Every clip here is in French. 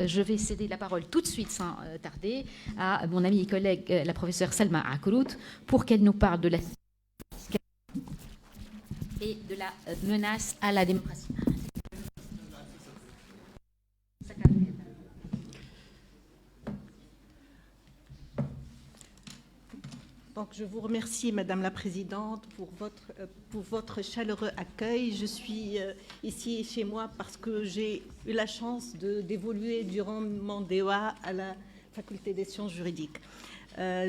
je vais céder la parole tout de suite sans tarder à mon amie et collègue, la professeure Salma Akoulout, pour qu'elle nous parle de la et de la menace à la démocratie. Donc, je vous remercie, Madame la Présidente, pour votre chaleureux accueil. Je suis ici chez moi parce que j'ai eu la chance d'évoluer durant mon DEA à la Faculté des sciences juridiques.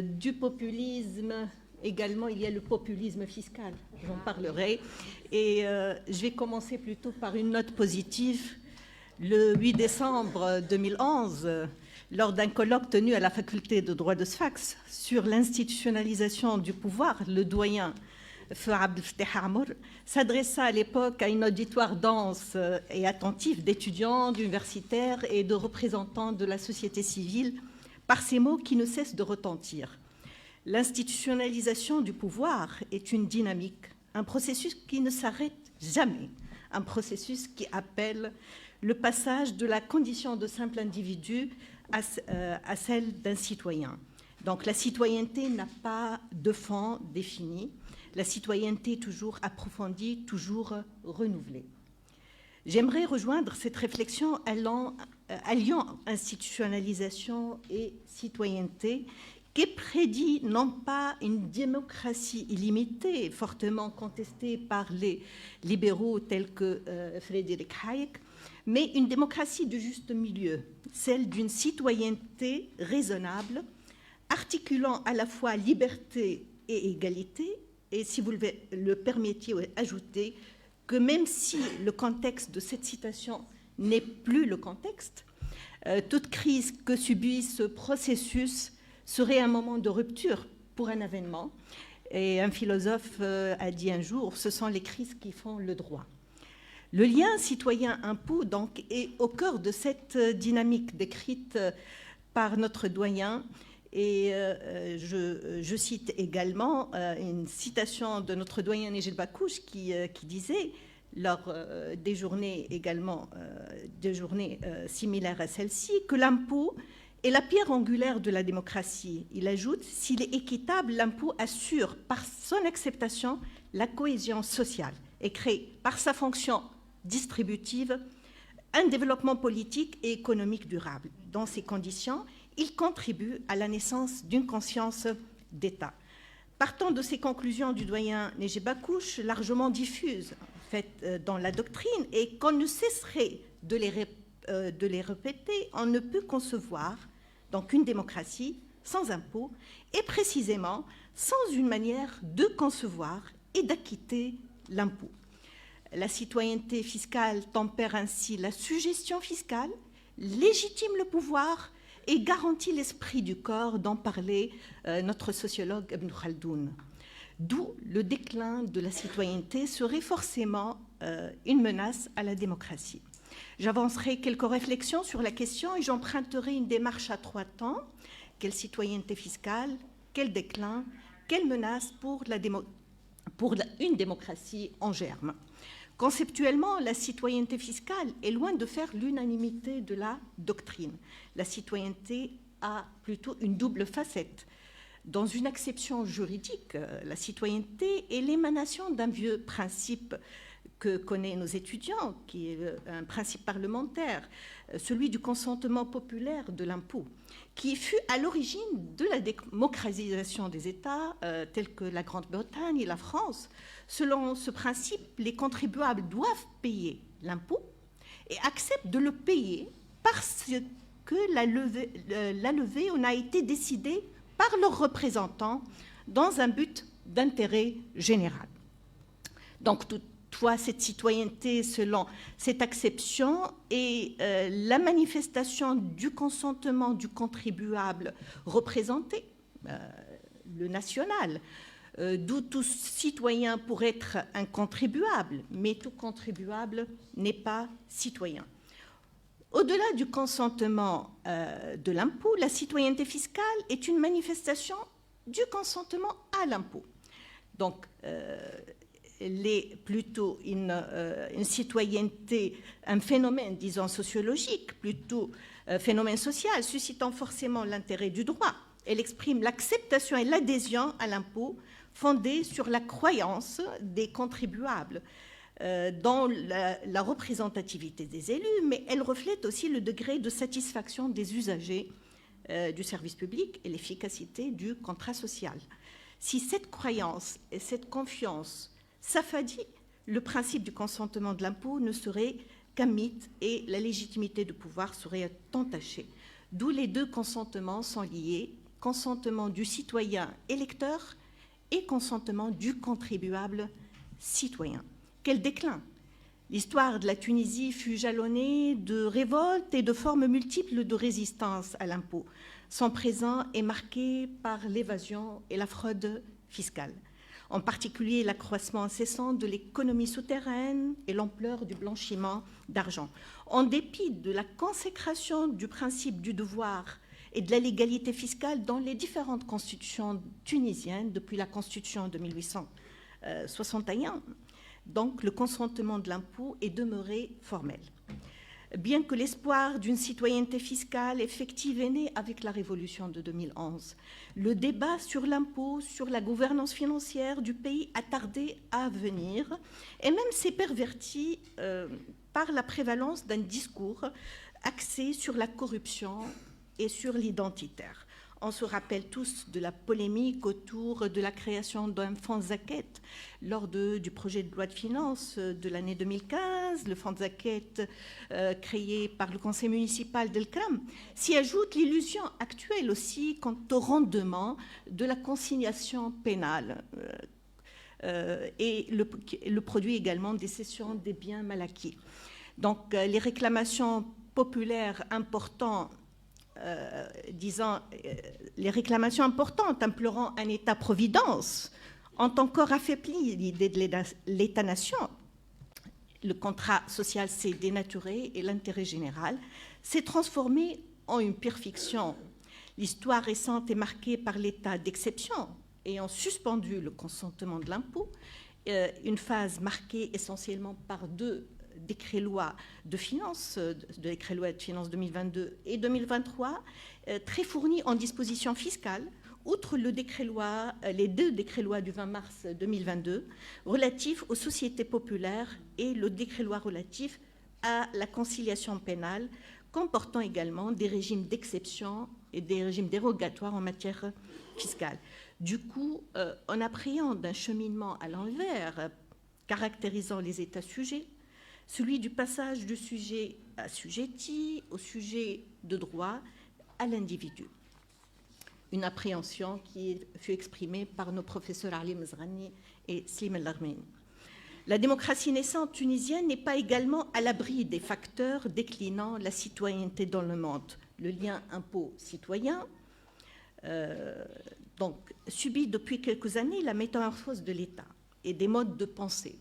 Du populisme, également, il y a le populisme fiscal, j'en parlerai. Et je vais commencer plutôt par une note positive. Le 8 décembre 2011, lors d'un colloque tenu à la faculté de droit de Sfax sur l'institutionnalisation du pouvoir, le doyen Feu Abdelfatah Amour s'adressa à l'époque à une auditoire dense et attentive d'étudiants, d'universitaires et de représentants de la société civile par ces mots qui ne cessent de retentir. L'institutionnalisation du pouvoir est une dynamique, un processus qui ne s'arrête jamais, un processus qui appelle le passage de la condition de simple individu à celle d'un citoyen. Donc la citoyenneté n'a pas de fond défini, la citoyenneté toujours approfondie, toujours renouvelée. J'aimerais rejoindre cette réflexion alliant institutionnalisation et citoyenneté qui prédit non pas une démocratie illimitée, fortement contestée par les libéraux tels que Frédéric Hayek, mais une démocratie de juste milieu, celle d'une citoyenneté raisonnable, articulant à la fois liberté et égalité, et si vous le permettiez, ajouter que même si le contexte de cette citation n'est plus le contexte, toute crise que subit ce processus serait un moment de rupture pour un avènement. Et un philosophe a dit un jour, ce sont les crises qui font le droit. Le lien citoyen-impôt donc est au cœur de cette dynamique décrite par notre doyen. Et je cite également une citation de notre doyen Nigel Bakouche qui disait, lors des journées également, des journées similaires à celle-ci, que l'impôt est la pierre angulaire de la démocratie. Il ajoute, s'il est équitable, l'impôt assure par son acceptation la cohésion sociale et crée par sa fonction distributive un développement politique et économique durable. Dans ces conditions, il contribue à la naissance d'une conscience d'État. Partant de ces conclusions du doyen Négé Bakouche, largement diffuses dans la doctrine et qu'on ne cesserait de les répéter, on ne peut concevoir donc une démocratie sans impôt et précisément sans une manière de concevoir et d'acquitter l'impôt. La citoyenneté fiscale tempère ainsi la suggestion fiscale, légitime le pouvoir et garantit l'esprit du corps dont parlait notre sociologue Ibn Khaldoun. D'où le déclin de la citoyenneté serait forcément une menace à la démocratie. J'avancerai quelques réflexions sur la question et j'emprunterai une démarche à 3 temps. Quelle citoyenneté fiscale? Quel déclin? Quelle menace pour une démocratie en germe? Conceptuellement, la citoyenneté fiscale est loin de faire l'unanimité de la doctrine. La citoyenneté a plutôt une double facette. Dans une acception juridique, la citoyenneté est l'émanation d'un vieux principe que connaissent nos étudiants, qui est un principe parlementaire, celui du consentement populaire de l'impôt, qui fut à l'origine de la démocratisation des États tels que la Grande-Bretagne et la France. Selon ce principe, les contribuables doivent payer l'impôt et acceptent de le payer parce que la levée en a été décidée par leurs représentants dans un but d'intérêt général. Donc, toutefois, cette citoyenneté, selon cette acception, est la manifestation du consentement du contribuable représenté, le national, d'où tout citoyen pourrait être un contribuable, mais tout contribuable n'est pas citoyen. Au-delà du consentement de l'impôt, la citoyenneté fiscale est une manifestation du consentement à l'impôt. Donc, elle est plutôt une citoyenneté, un phénomène, disons, sociologique, plutôt phénomène social suscitant forcément l'intérêt du droit. Elle exprime l'acceptation et l'adhésion à l'impôt fondée sur la croyance des contribuables dans la représentativité des élus, mais elle reflète aussi le degré de satisfaction des usagers du service public et l'efficacité du contrat social. Si cette croyance et cette confiance s'affadit, le principe du consentement de l'impôt ne serait qu'un mythe et la légitimité du pouvoir serait entachée. D'où les deux consentements sont liés, consentement du citoyen électeur et consentement du contribuable citoyen. Quel déclin! L'histoire de la Tunisie fut jalonnée de révoltes et de formes multiples de résistance à l'impôt. Son présent est marqué par l'évasion et la fraude fiscale, en particulier l'accroissement incessant de l'économie souterraine et l'ampleur du blanchiment d'argent. En dépit de la consécration du principe du devoir et de la légalité fiscale dans les différentes constitutions tunisiennes depuis la constitution de 1861, donc le consentement de l'impôt est demeuré formel. Bien que l'espoir d'une citoyenneté fiscale effective est né avec la révolution de 2011, le débat sur l'impôt, sur la gouvernance financière du pays a tardé à venir et même s'est perverti par la prévalence d'un discours axé sur la corruption et sur l'identitaire. On se rappelle tous de la polémique autour de la création d'un fonds Zaket lors du projet de loi de finances de l'année 2015, le fonds Zaket créé par le conseil municipal d'El Kram. S'y ajoute l'illusion actuelle aussi quant au rendement de la consignation pénale et le produit également des cessions des biens mal acquis. Donc les réclamations populaires importantes les réclamations importantes implorant un État-providence ont encore affaibli l'idée de l'État-nation. Le contrat social s'est dénaturé et l'intérêt général s'est transformé en une pure fiction. L'histoire récente est marquée par l'état d'exception ayant suspendu le consentement de l'impôt, une phase marquée essentiellement par deux décrets-lois de finances, décrets-lois de finances 2022 et 2023, très fournis en dispositions fiscales, outre les deux décrets-lois du 20 mars 2022 relatifs aux sociétés populaires et le décret-loi relatif à la conciliation pénale, comportant également des régimes d'exception et des régimes dérogatoires en matière fiscale. Du coup, on appréhende un cheminement à l'envers caractérisant les États sujets, celui du passage du sujet assujetti au sujet de droit à l'individu. Une appréhension qui fut exprimée par nos professeurs Ali Mezrani et Slim El Armeni. La démocratie naissante tunisienne n'est pas également à l'abri des facteurs déclinant la citoyenneté dans le monde. Le lien impôt-citoyen subit depuis quelques années la métamorphose de l'État et des modes de pensée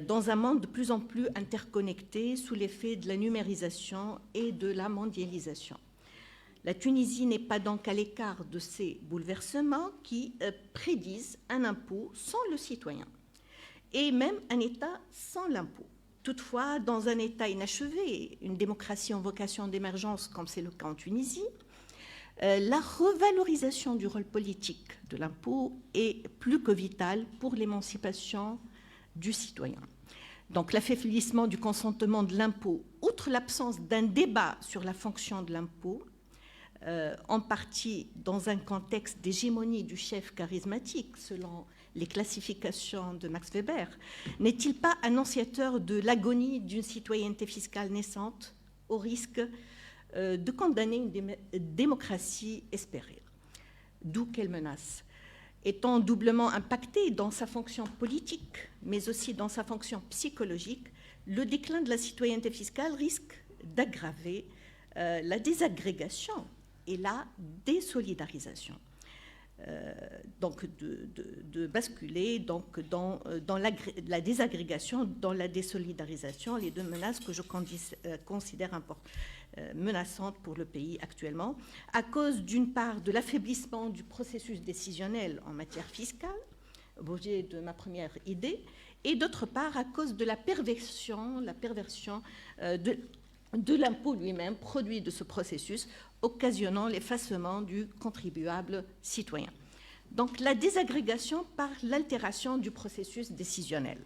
dans un monde de plus en plus interconnecté sous l'effet de la numérisation et de la mondialisation. La Tunisie n'est pas donc à l'écart de ces bouleversements qui prédisent un impôt sans le citoyen et même un État sans l'impôt. Toutefois, dans un État inachevé, une démocratie en vocation d'émergence comme c'est le cas en Tunisie, la revalorisation du rôle politique de l'impôt est plus que vitale pour l'émancipation du citoyen. Donc l'affaiblissement du consentement de l'impôt, outre l'absence d'un débat sur la fonction de l'impôt, en partie dans un contexte d'hégémonie du chef charismatique, selon les classifications de Max Weber, n'est-il pas annonciateur de l'agonie d'une citoyenneté fiscale naissante au risque de condamner une démocratie espérée? D'où quelle menace? Étant doublement impacté dans sa fonction politique, mais aussi dans sa fonction psychologique, le déclin de la citoyenneté fiscale risque d'aggraver la désagrégation et la désolidarisation. Donc de basculer donc dans la désagrégation, dans la désolidarisation, les deux menaces que je considère menaçantes pour le pays actuellement, à cause d'une part de l'affaiblissement du processus décisionnel en matière fiscale, objet de ma première idée, et d'autre part à cause de la perversion de l'impôt lui-même, produit de ce processus, occasionnant l'effacement du contribuable citoyen. Donc la désagrégation par l'altération du processus décisionnel.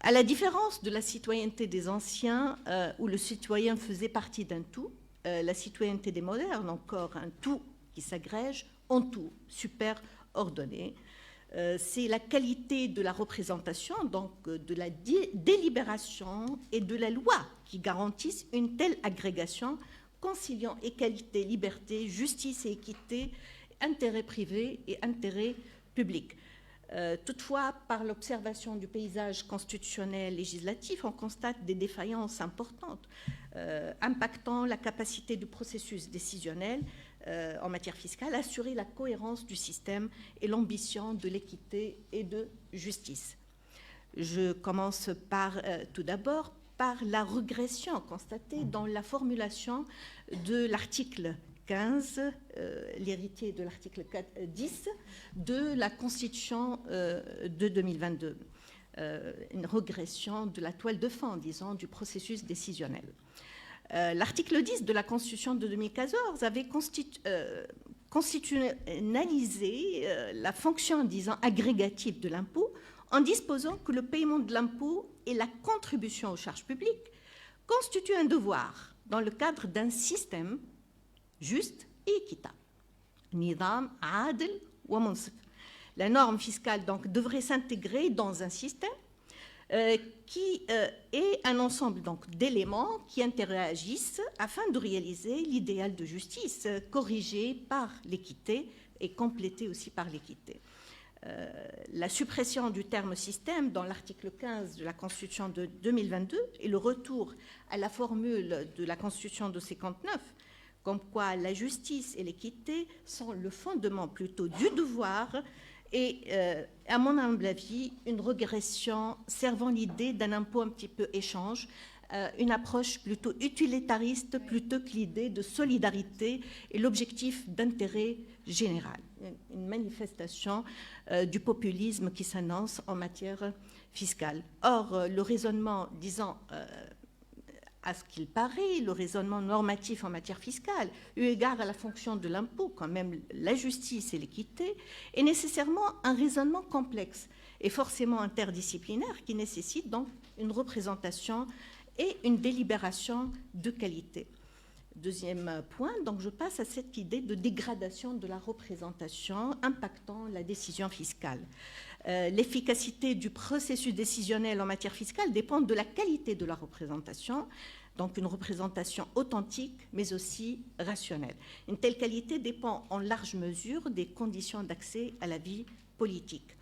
À la différence de la citoyenneté des anciens, où le citoyen faisait partie d'un tout, la citoyenneté des modernes, encore un tout qui s'agrège en tout super ordonné. C'est la qualité de la représentation, donc de la délibération et de la loi qui garantissent une telle agrégation, conciliant égalité, liberté, justice et équité, intérêt privé et intérêt public. Toutefois, par l'observation du paysage constitutionnel législatif, on constate des défaillances importantes impactant la capacité du processus décisionnel en matière fiscale à assurer la cohérence du système et l'ambition de l'équité et de justice. Je commence par, tout d'abord par la régression constatée dans la formulation de l'article 15, l'héritier de l'article 10 de la Constitution de 2022. Une régression de la toile de fond, disons, du processus décisionnel. L'article 10 de la Constitution de 2014 avait constitutionnalisé la fonction, disons, agrégative de l'impôt en disposant que le paiement de l'impôt et la contribution aux charges publiques constituent un devoir dans le cadre d'un système juste et équitable. Nidam, adl wa munsif. La norme fiscale donc devrait s'intégrer dans un système qui est un ensemble donc d'éléments qui interagissent afin de réaliser l'idéal de justice corrigé par l'équité et complété aussi par l'équité. La suppression du terme système dans l'article 15 de la Constitution de 2022 et le retour à la formule de la Constitution de 59, comme quoi la justice et l'équité sont le fondement plutôt du devoir et, à mon humble avis, une régression servant l'idée d'un impôt un petit peu échange, une approche plutôt utilitariste plutôt que l'idée de solidarité et l'objectif d'intérêt général. Une manifestation du populisme qui s'annonce en matière fiscale. Or, le raisonnement, disons, à ce qu'il paraît, le raisonnement normatif en matière fiscale, eu égard à la fonction de l'impôt, quand même la justice et l'équité, est nécessairement un raisonnement complexe et forcément interdisciplinaire qui nécessite donc une représentation et une délibération de qualité. Deuxième point, donc je passe à cette idée de dégradation de la représentation impactant la décision fiscale. L'efficacité du processus décisionnel en matière fiscale dépend de la qualité de la représentation, donc une représentation authentique mais aussi rationnelle. Une telle qualité dépend en large mesure des conditions d'accès à la vie politique.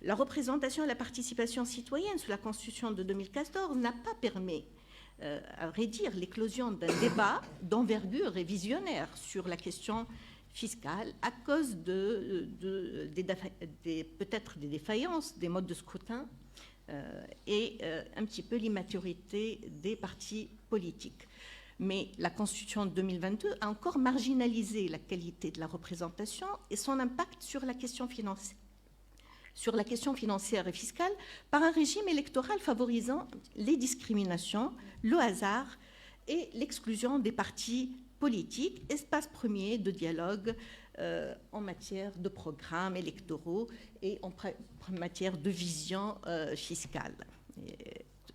La représentation et la participation citoyenne sous la Constitution de 2014 n'a pas permis, à vrai dire, l'éclosion d'un débat d'envergure et visionnaire sur la question fiscale à cause peut-être des défaillances des modes de scrutin et un petit peu l'immaturité des partis politiques. Mais la Constitution de 2022 a encore marginalisé la qualité de la représentation et son impact sur la question financière et fiscale par un régime électoral favorisant les discriminations, le hasard et l'exclusion des partis politiques, espace premier de dialogue en matière de programmes électoraux et en matière de vision fiscale.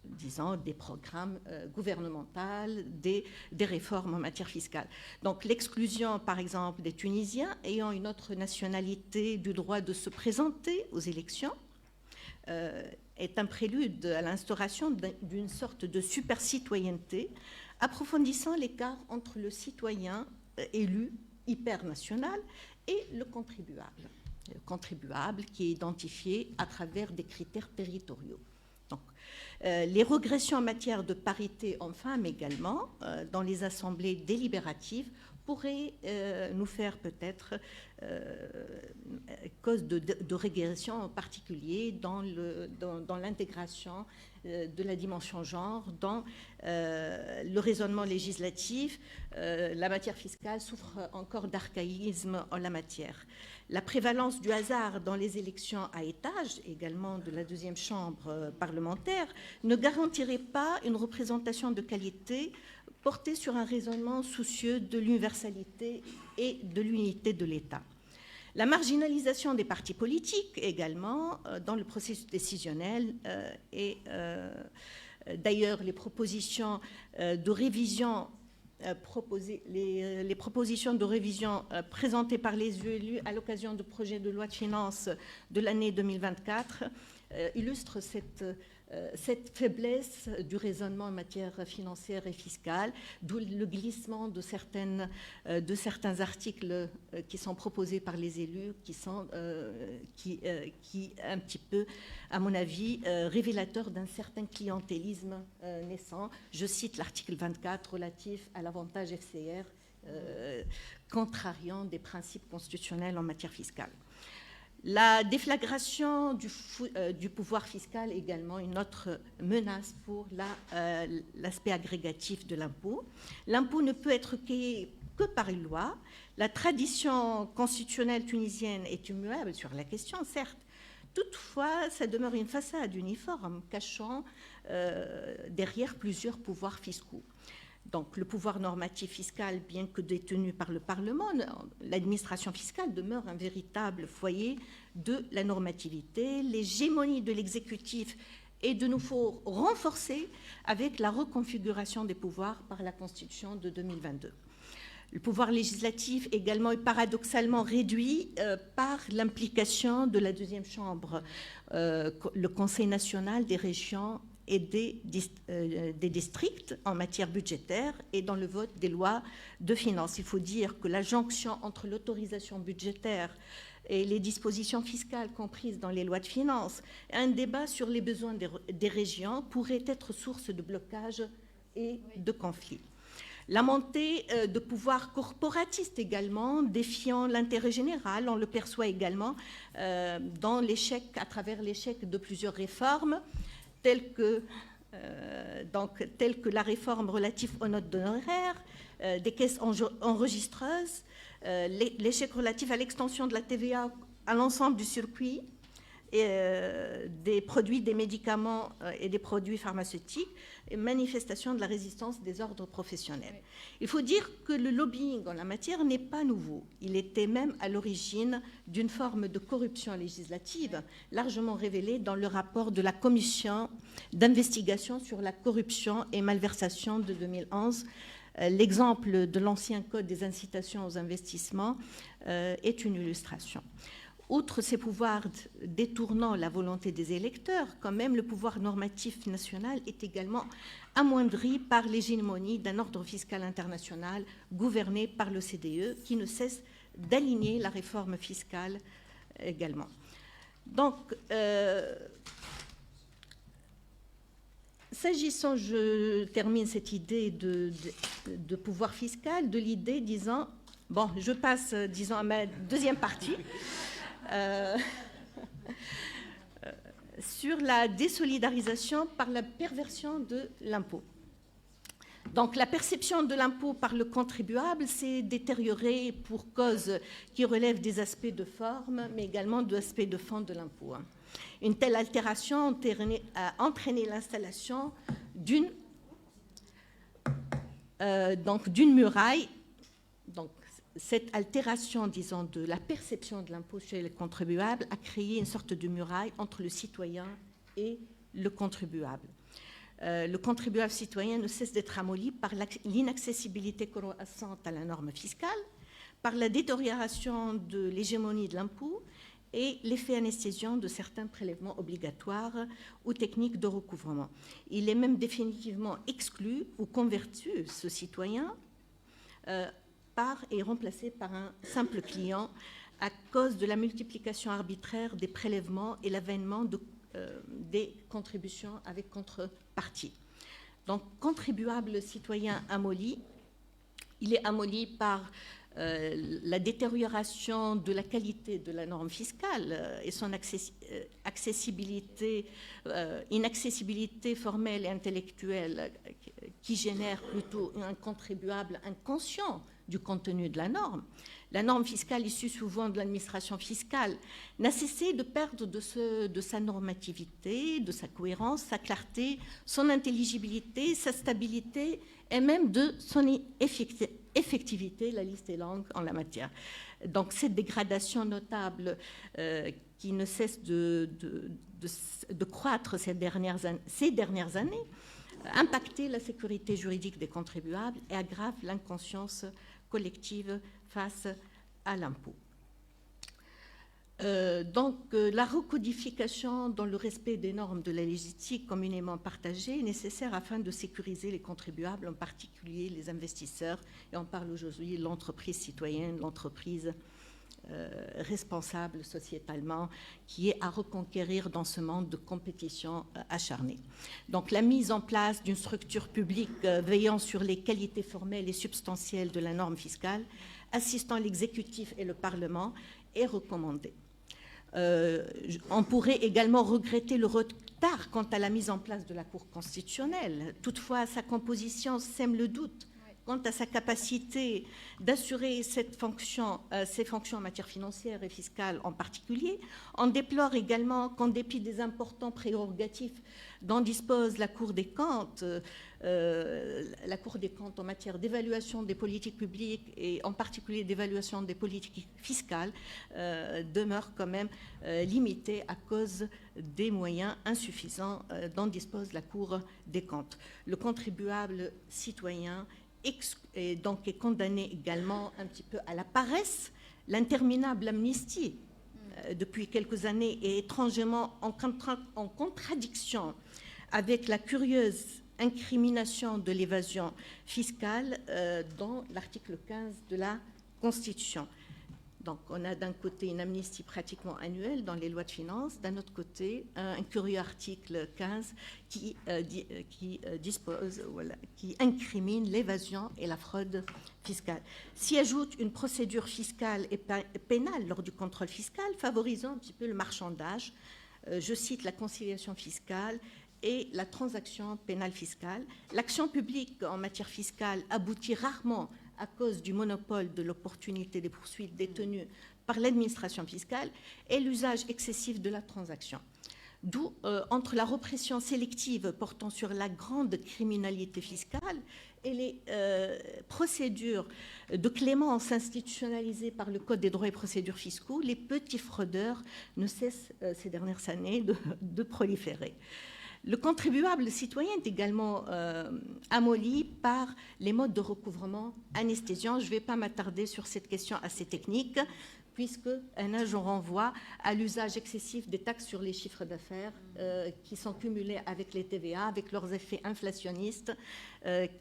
Disons, des programmes gouvernementaux, des réformes en matière fiscale. Donc l'exclusion, par exemple, des Tunisiens ayant une autre nationalité du droit de se présenter aux élections est un prélude à l'instauration d'une sorte de super-citoyenneté approfondissant l'écart entre le citoyen élu hypernational et le contribuable. Le contribuable qui est identifié à travers des critères territoriaux. Donc, les régressions en matière de parité hommes-femmes également, dans les assemblées délibératives, pourraient nous faire peut-être cause de régression en particulier dans l'intégration de la dimension genre, dans le raisonnement législatif. La matière fiscale souffre encore d'archaïsme en la matière. La prévalence du hasard dans les élections à étages, également de la deuxième chambre parlementaire, ne garantirait pas une représentation de qualité porté sur un raisonnement soucieux de l'universalité et de l'unité de l'État. La marginalisation des partis politiques également dans le processus décisionnel et d'ailleurs les propositions de révision les propositions de révision présentées par les élus à l'occasion du projet de loi de finances de l'année 2024 illustrent cette faiblesse du raisonnement en matière financière et fiscale, d'où le glissement de certains articles qui sont proposés par les élus, qui un petit peu, à mon avis, révélateur d'un certain clientélisme naissant. Je cite l'article 24 relatif à l'avantage FCR, contrariant des principes constitutionnels en matière fiscale. La déflagration du pouvoir fiscal est également une autre menace pour l'aspect agrégatif de l'impôt. L'impôt ne peut être créé que par une loi. La tradition constitutionnelle tunisienne est immuable sur la question, certes. Toutefois, ça demeure une façade uniforme cachant derrière plusieurs pouvoirs fiscaux. Donc, le pouvoir normatif fiscal, bien que détenu par le Parlement, l'administration fiscale demeure un véritable foyer de la normativité. L'hégémonie de l'exécutif est de nouveau renforcée avec la reconfiguration des pouvoirs par la Constitution de 2022. Le pouvoir législatif également est paradoxalement réduit par l'implication de la deuxième chambre, le Conseil national des régions et des districts en matière budgétaire et dans le vote des lois de finances. Il faut dire que la jonction entre l'autorisation budgétaire et les dispositions fiscales comprises dans les lois de finances, un débat sur les besoins des régions pourrait être source de blocage et de conflits. La montée de pouvoirs corporatistes également, défiant l'intérêt général, on le perçoit également dans l'échec, à travers l'échec de plusieurs réformes, telles que la réforme relative aux notes d'honoraires, des caisses enregistreuses, l'échec relatif à l'extension de la TVA à l'ensemble du circuit et, des produits, des médicaments et des produits pharmaceutiques, et manifestation de la résistance des ordres professionnels. Oui. Il faut dire que le lobbying en la matière n'est pas nouveau. Il était même à l'origine d'une forme de corruption législative largement révélée dans le rapport de la commission d'investigation sur la corruption et malversation de 2011. L'exemple de l'ancien code des incitations aux investissements est une illustration. Outre ces pouvoirs détournant la volonté des électeurs, quand même, le pouvoir normatif national est également amoindri par l'hégémonie d'un ordre fiscal international gouverné par l'OCDE qui ne cesse d'aligner la réforme fiscale également. Donc, s'agissant, je termine cette idée de pouvoir fiscal, de l'idée disant, bon, je passe, disons, à ma deuxième partie, sur la désolidarisation par la perversion de l'impôt. Donc la perception de l'impôt par le contribuable s'est détériorée pour cause qui relève des aspects de forme, mais également d'aspects de fond de l'impôt. Une telle altération a entraîné l'installation d'une muraille. Donc, cette altération, disons, de la perception de l'impôt chez les contribuables a créé une sorte de muraille entre le citoyen et le contribuable. Le contribuable citoyen ne cesse d'être amolli par l'inaccessibilité croissante à la norme fiscale, par la détérioration de l'hégémonie de l'impôt et l'effet anesthésiant de certains prélèvements obligatoires ou techniques de recouvrement. Il est même définitivement exclu ou converti, ce citoyen, et remplacé par un simple client à cause de la multiplication arbitraire des prélèvements et l'avènement des contributions avec contrepartie. Donc, contribuable citoyen amolli, il est amolli par la détérioration de la qualité de la norme fiscale et son inaccessibilité formelle et intellectuelle qui génère plutôt un contribuable inconscient du contenu de la norme, La norme fiscale issue souvent de l'administration fiscale n'a cessé de perdre de sa normativité, de sa cohérence, sa clarté, son intelligibilité, sa stabilité et même de son effectivité. La liste est longue en la matière. Donc cette dégradation notable qui ne cesse de croître ces dernières années impacter la sécurité juridique des contribuables et aggrave l'inconscience collective face à l'impôt. La recodification dans le respect des normes de la légistique communément partagée est nécessaire afin de sécuriser les contribuables, en particulier les investisseurs, et on parle aujourd'hui de l'entreprise citoyenne, l'entreprise responsable sociétalement, qui est à reconquérir dans ce monde de compétition acharnée. Donc la mise en place d'une structure publique veillant sur les qualités formelles et substantielles de la norme fiscale, assistant l'exécutif et le Parlement, est recommandée. On pourrait également regretter le retard quant à la mise en place de la Cour constitutionnelle. Toutefois, sa composition sème le doute quant à sa capacité d'assurer ces fonctions en matière financière et fiscale en particulier. On déplore également qu'en dépit des importants prérogatives dont dispose la Cour des comptes en matière d'évaluation des politiques publiques et en particulier d'évaluation des politiques fiscales, demeure quand même limitée à cause des moyens insuffisants dont dispose la Cour des comptes. Le contribuable citoyen est condamné également un petit peu à la paresse. L'interminable amnistie depuis quelques années est étrangement en contradiction avec la curieuse incrimination de l'évasion fiscale dans l'article 15 de la Constitution. Donc, on a d'un côté une amnistie pratiquement annuelle dans les lois de finances, d'un autre côté un curieux article 15 qui incrimine l'évasion et la fraude fiscale. S'y ajoute une procédure fiscale et pénale lors du contrôle fiscal, favorisant un petit peu le marchandage. Je cite la conciliation fiscale et la transaction pénale fiscale. L'action publique en matière fiscale aboutit rarement à cause du monopole de l'opportunité des poursuites détenues par l'administration fiscale et l'usage excessif de la transaction. D'où, entre la répression sélective portant sur la grande criminalité fiscale et les procédures de clémence institutionnalisées par le Code des droits et procédures fiscaux, les petits fraudeurs ne cessent ces dernières années de proliférer. Le contribuable citoyen est également amolli par les modes de recouvrement anesthésiants. Je ne vais pas m'attarder sur cette question assez technique, puisque je renvoie à l'usage excessif des taxes sur les chiffres d'affaires qui sont cumulées avec les TVA, avec leurs effets inflationnistes,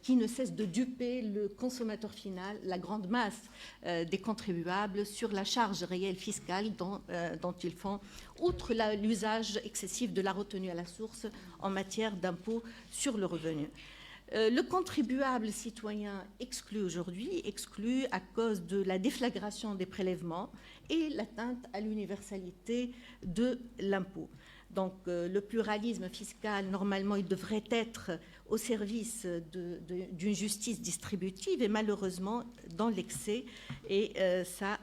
qui ne cessent de duper le consommateur final, la grande masse des contribuables, sur la charge réelle fiscale dont ils font, outre l'usage excessif de la retenue à la source en matière d'impôt sur le revenu. Le contribuable citoyen exclu à cause de la déflagration des prélèvements et l'atteinte à l'universalité de l'impôt. Donc le pluralisme fiscal, normalement, il devrait être au service d'une justice distributive et malheureusement dans l'excès, et ça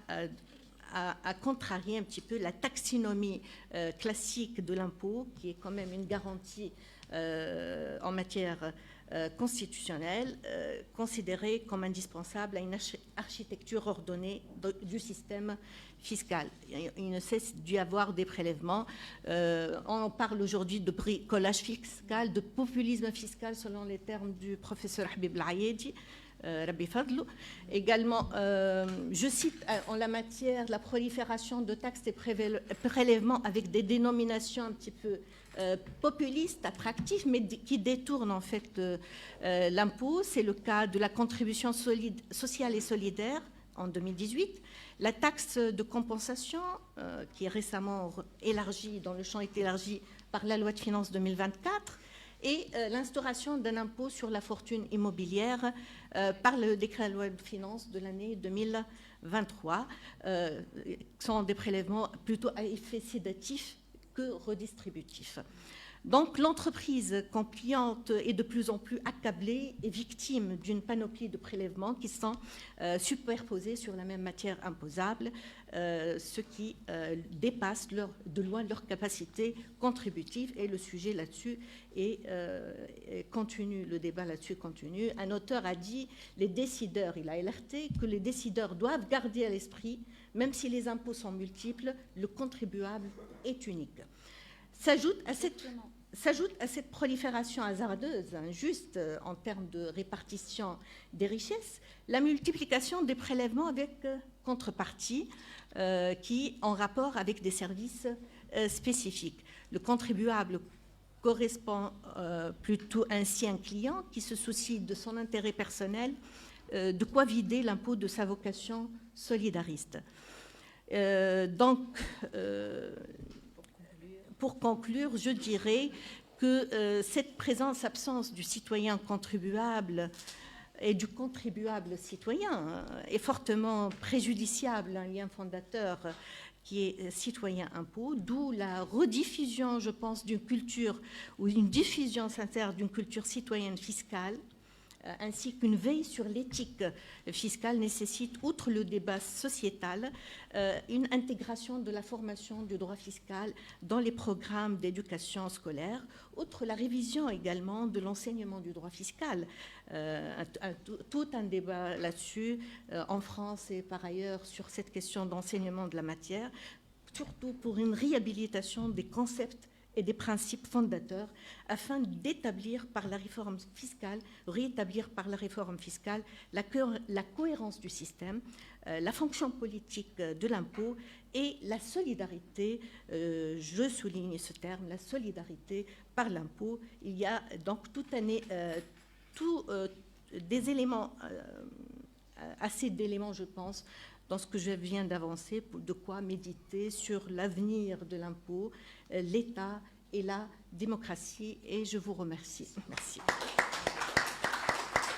a contrarié un petit peu la taxinomie classique de l'impôt, qui est quand même une garantie en matière constitutionnelle, considérée comme indispensable à une architecture ordonnée du système fiscal. Il ne cesse d'y avoir des prélèvements. On parle aujourd'hui de bricolage fiscal, de populisme fiscal, selon les termes du professeur Habib El-Ayedi, Rabbi Fadlou. Également, je cite en la matière la prolifération de taxes et prélèvements avec des dénominations un petit peu populistes, attractifs, mais qui détournent en fait l'impôt. C'est le cas de la contribution sociale et solidaire en 2018, la taxe de compensation qui est récemment élargie, dont le champ est élargi par la loi de finances 2024, et l'instauration d'un impôt sur la fortune immobilière par le décret de loi de finances de l'année 2023, sont des prélèvements plutôt à effet sédatif que redistributif. Donc l'entreprise compliante est de plus en plus accablée et victime d'une panoplie de prélèvements qui sont superposés sur la même matière imposable, ce qui dépasse de loin leur capacité contributive. Et le sujet là-dessus continue, le débat là-dessus continue. Un auteur a dit, il a alerté que les décideurs doivent garder à l'esprit, même si les impôts sont multiples, le contribuable est unique. S'ajoute à cette prolifération hasardeuse, injuste en termes de répartition des richesses, la multiplication des prélèvements avec contrepartie qui en rapport avec des services spécifiques. Le contribuable correspond plutôt ainsi à un client qui se soucie de son intérêt personnel, de quoi vider l'impôt de sa vocation solidariste. Pour conclure, je dirais que cette présence-absence du citoyen contribuable et du contribuable citoyen est fortement préjudiciable à un lien fondateur qui est citoyen-impôt, d'où la rediffusion, je pense, d'une culture ou une diffusion sincère d'une culture citoyenne fiscale, ainsi qu'une veille sur l'éthique fiscale nécessite, outre le débat sociétal, une intégration de la formation du droit fiscal dans les programmes d'éducation scolaire, outre la révision également de l'enseignement du droit fiscal. Tout un débat là-dessus en France et par ailleurs sur cette question d'enseignement de la matière, surtout pour une réhabilitation des concepts et des principes fondateurs afin d'établir par la réforme fiscale, rétablir par la réforme fiscale la cohérence du système, la fonction politique de l'impôt et la solidarité, je souligne ce terme, la solidarité par l'impôt. Il y a donc des éléments, assez d'éléments, je pense, dans ce que je viens d'avancer, de quoi méditer sur l'avenir de l'impôt, l'État et la démocratie. Et je vous remercie. Merci.